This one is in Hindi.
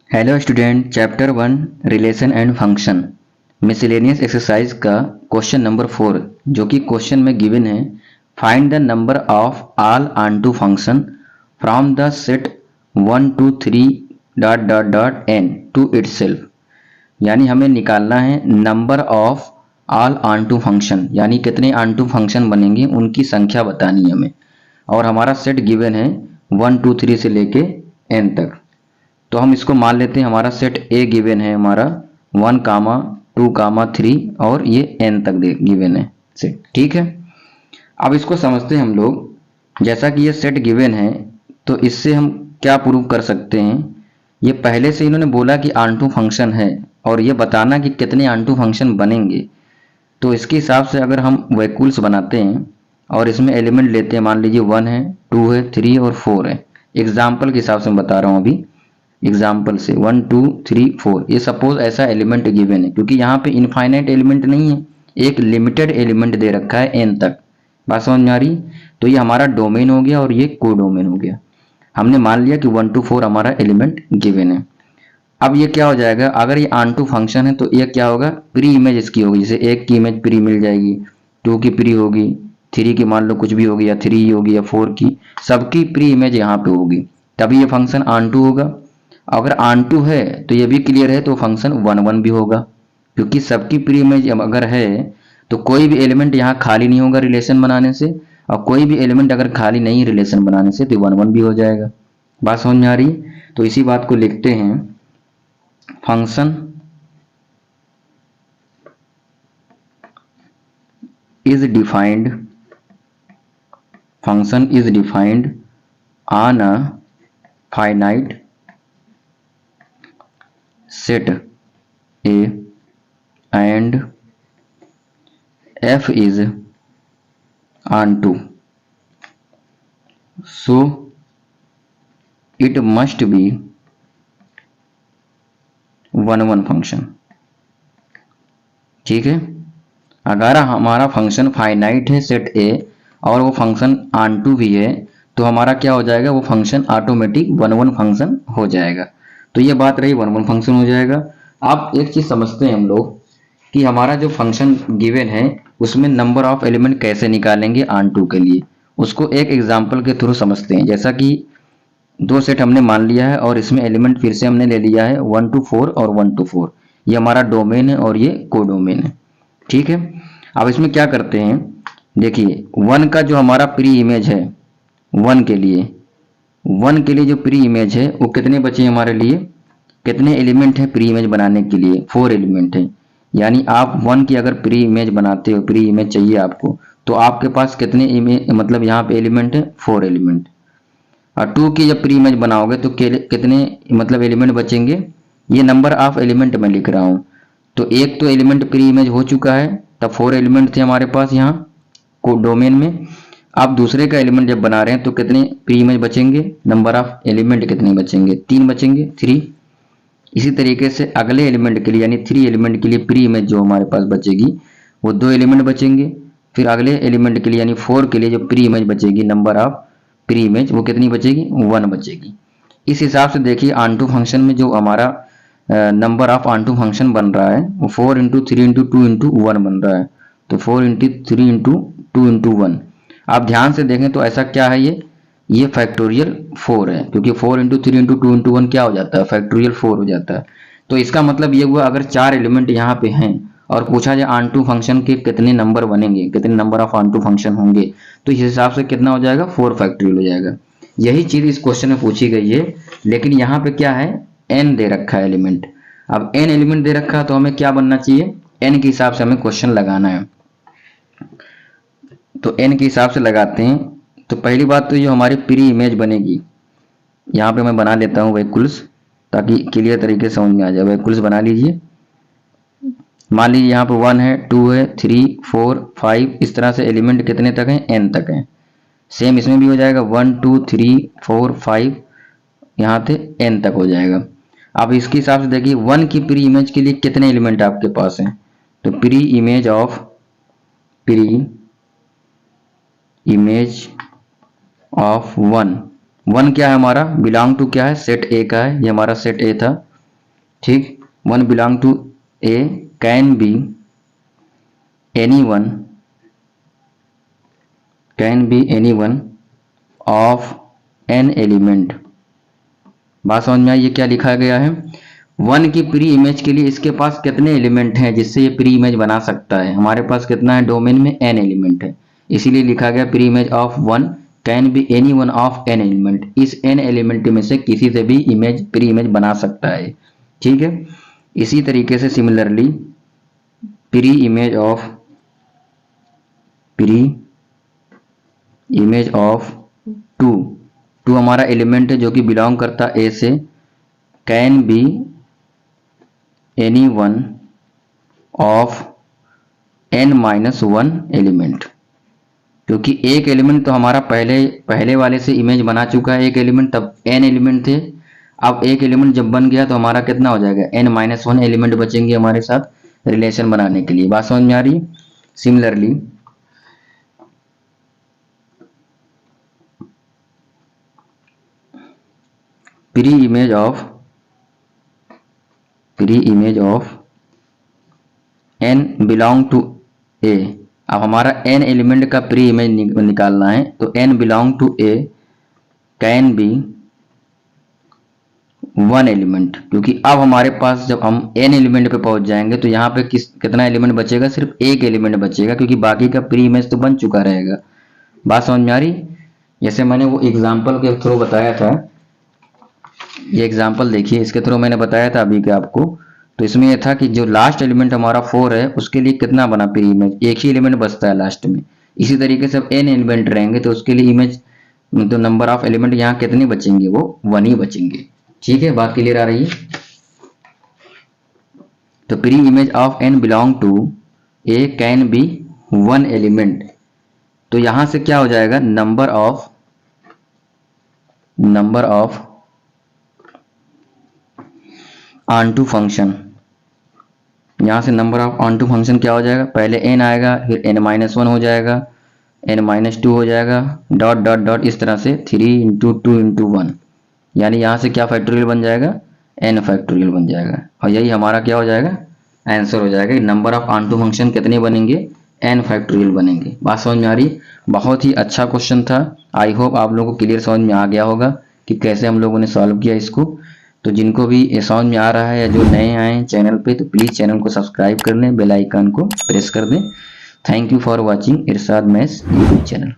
Hello student, chapter 1 relation and function miscellaneous exercise का क्वेश्चन नंबर 4 जो कि क्वेश्चन में गिवन है। Find the number of all onto function from the set 1 2 3 dot dot dot N to itself. यानी हमें निकालना है number of all onto function, यानी कितने ऑनटू फंक्शन बनेंगे उनकी संख्या बतानी है हमें। और हमारा सेट गिवन है 1 2 3 से लेके एन तक। तो हम इसको मान लेते हैं हमारा सेट ए गिवन है, हमारा 1 कामा 2 कामा 3 और ये एन तक गिवन है सेट। ठीक है, अब इसको समझते हैं हम लोग। जैसा कि ये सेट गिवन है तो इससे हम क्या प्रूव कर सकते हैं। ये पहले से इन्होंने बोला कि ऑनटू फंक्शन है और ये बताना कि कितने ऑनटू फंक्शन बनेंगे। तो इसके हिसाब से अगर हम वैक्यूल्स बनाते हैं और इसमें एलिमेंट लेते हैं, मान लीजिए 1 है 2 है 3 और 4 है। एग्जाम्पल के हिसाब से मैं बता रहा हूँ अभी, एग्जाम्पल से 1 2 3 4 ये सपोज ऐसा एलिमेंट गिवन है, क्योंकि यहाँ पे इनफाइनाइट एलिमेंट नहीं है, एक लिमिटेड एलिमेंट दे रखा है एन तक। बात समझ में आ रही। तो ये हमारा डोमेन हो गया और ये को डोमेन हो गया। हमने मान लिया कि 1 2 4 हमारा एलिमेंट गिवन है। अब ये क्या हो जाएगा, अगर ये ऑन टू फंक्शन है तो ये क्या होगा, प्री इमेज इसकी होगी। जैसे एक की इमेज प्री मिल जाएगी, 2 की प्री होगी, 3 की मान लो कुछ भी होगी, या 3 होगी या 4 की, सबकी प्री इमेज यहाँ पे होगी, तभी ये फंक्शन ऑन टू होगा। अगर ऑन टू है तो ये भी क्लियर है, तो फंक्शन 1 1 भी होगा, क्योंकि सबकी प्री इमेज अगर है तो कोई भी एलिमेंट यहाँ खाली नहीं होगा रिलेशन बनाने से, और कोई भी एलिमेंट अगर खाली नहीं रिलेशन बनाने से तो 1 1 भी हो जाएगा। बात समझ में आ रही। तो इसी बात को लिखते हैं, function is defined on a finite set A and f is onto, so it must be 1 1 function. ठीक है, अगर हमारा फंक्शन फाइनाइट है सेट ए और वो फंक्शन ऑन टू भी है तो हमारा क्या हो जाएगा, वो फंक्शन ऑटोमेटिक 1 1 फंक्शन हो जाएगा। तो ये बात रही, 1 1 फंक्शन हो जाएगा। अब एक चीज समझते हैं हम लोग कि हमारा जो फंक्शन गिवन है उसमें नंबर ऑफ एलिमेंट कैसे निकालेंगे ऑन टू के लिए, उसको एक एग्जाम्पल के थ्रू समझते हैं। जैसा कि दो सेट हमने मान लिया है और इसमें एलिमेंट फिर से हमने ले लिया है 1 2 4 और 1 2 4। ये हमारा डोमेन है और ये को डोमेन है। ठीक है, अब इसमें क्या करते हैं, देखिए 1 का जो हमारा प्री इमेज है, 1 के लिए जो प्री इमेज है वो कितने बचे हमारे लिए, कितने एलिमेंट है प्री इमेज बनाने के लिए, 4 एलिमेंट है। यानी आप 1 की अगर प्री इमेज बनाते हो, प्री इमेज चाहिए आपको, तो आपके पास कितने इमेज मतलब यहाँ पे एलिमेंट है, 4 एलिमेंट। और 2 की जब प्री इमेज बनाओगे तो कितने मतलब एलिमेंट बचेंगे, ये नंबर ऑफ एलिमेंट मैं लिख रहा हूँ। तो एक तो एलिमेंट प्री इमेज हो चुका है, तब 4 एलिमेंट थे हमारे पास यहाँ को डोमेन में। आप दूसरे का एलिमेंट जब बना रहे हैं तो कितने प्री इमेज बचेंगे, नंबर ऑफ एलिमेंट कितने बचेंगे, 3 बचेंगे, 3। इसी तरीके से अगले एलिमेंट के लिए यानी 3 एलिमेंट के लिए प्री इमेज जो हमारे पास बचेगी वो 2 एलिमेंट बचेंगे। फिर अगले एलिमेंट के लिए यानी 4 के लिए जो प्री इमेज बचेगी, नंबर ऑफ प्री इमेज वो कितनी बचेगी, 1 बचेगी। इस हिसाब से देखिए ऑन फंक्शन में जो हमारा नंबर ऑफ ऑन फंक्शन बन रहा है वो 4 इंटू 3 इंटू 2 इंटू 1 बन रहा है। तो 4 इंटू 3 इंटू 2 इंटू 1। आप ध्यान से देखें तो ऐसा क्या है, ये फैक्टोरियल 4 है, क्योंकि 4 इंटू 3 इंटू 2 इंटू 1 क्या हो जाता है, फैक्टोरियल 4 हो जाता है। तो इसका मतलब ये हुआ अगर 4 एलिमेंट यहाँ पे हैं और पूछा जाए ऑन टू फंक्शन के कितने नंबर बनेंगे, कितने number of onto function होंगे, तो इस हिसाब से कितना हो जाएगा, 4 फैक्टोरियल हो जाएगा। यही चीज इस क्वेश्चन में पूछी गई है, लेकिन यहाँ पे क्या है, n दे रखा है एलिमेंट। अब n एलिमेंट दे रखा है तो हमें क्या बनना चाहिए, n के हिसाब से हमें क्वेश्चन लगाना है। तो n के हिसाब से लगाते हैं। तो पहली बात तो ये हमारी प्री इमेज बनेगी, यहाँ पे मैं बना लेता हूँ वैक्यूल्स ताकि क्लियर तरीके से समझ में आ जाए। वैक्यूल्स बना लीजिए। मान लीजिए यहाँ पे 1 है 2 है 3 4 5, इस तरह से एलिमेंट कितने तक हैं, n तक हैं। सेम इसमें भी हो जाएगा 1 2 3 4 5, यहाँ पे n तक हो जाएगा। अब इसके हिसाब से देखिए 1 की प्री इमेज के लिए कितने एलिमेंट आपके पास हैं, तो प्री इमेज ऑफ 1 1 क्या है हमारा, बिलोंग टू क्या है, सेट ए का है, ये हमारा सेट ए था। ठीक, one belong to A can be any one of N element. बात समझ में आई? ये क्या लिखा गया है, वन की प्री इमेज के लिए इसके पास कितने एलिमेंट हैं जिससे ये प्री इमेज बना सकता है। हमारे पास कितना है, डोमेन में एन एलिमेंट है, इसीलिए लिखा गया pre image of one can be any one of N element. इस एन एलिमेंट में से किसी से भी इमेज प्री इमेज बना सकता है। ठीक है, इसी तरीके से similarly pre image of two हमारा एलिमेंट है जो कि बिलोंग करता है ए से, can be any one of n-1 element, क्योंकि एक एलिमेंट तो हमारा पहले वाले से इमेज बना चुका है एक एलिमेंट, तब n एलिमेंट थे। अब एक एलिमेंट जब बन गया तो हमारा कितना हो जाएगा, n-1 एलिमेंट बचेंगे हमारे साथ रिलेशन बनाने के लिए। बात समझ में आ रही? Similarly pre image of n belong to A. अब हमारा n एलिमेंट का प्री इमेज निकालना है, तो n belong to A can be one element, क्योंकि अब हमारे पास जब हम n एलिमेंट पे पहुंच जाएंगे तो यहाँ पे कितना एलिमेंट बचेगा, सिर्फ एक एलिमेंट बचेगा, क्योंकि बाकी का प्री इमेज तो बन चुका रहेगा। बात समझ में आ रही? जैसे मैंने वो एग्जाम्पल के थ्रू बताया था, ये एग्जाम्पल देखिए, इसके थ्रू मैंने बताया था अभी के आपको। तो इसमें यह था कि जो लास्ट एलिमेंट हमारा 4 है उसके लिए कितना बना प्री इमेज, एक ही एलिमेंट बचता है लास्ट में। इसी तरीके से अब n एलिमेंट रहेंगे तो उसके लिए इमेज तो नंबर ऑफ एलिमेंट यहाँ कितने बचेंगे, वो 1 ही बचेंगे। ठीक है, बात क्लियर आ रही है? तो pre image of n belong to A can be one element, तो यहां से क्या हो जाएगा, नंबर ऑफ ऑनटू फंक्शन, यहां से नंबर ऑफ ऑनटू फंक्शन क्या हो जाएगा, पहले n आएगा, फिर n-1 हो जाएगा, n-2 हो जाएगा, डॉट डॉट डॉट, इस तरह से 3 इंटू 2 इंटू 1, यानी यहां से क्या फैक्टोरियल बन जाएगा, n फैक्टोरियल बन जाएगा। और यही हमारा क्या हो जाएगा, आंसर हो जाएगा। नंबर ऑफ ऑनटू फंक्शन कितने बनेंगे, n फैक्टोरियल बनेंगे। बात समझ में आ रही? बहुत ही अच्छा क्वेश्चन था। आई होप आप लोगों को क्लियर समझ में आ गया होगा कि कैसे हम लोगों ने सॉल्व किया इसको। तो जिनको भी ये समझ में आ रहा है या जो नए आए चैनल पे, तो प्लीज़ चैनल को सब्सक्राइब कर लें, बेल आइकन को प्रेस कर दें। Thank you for watching Irshad maths YouTube channel.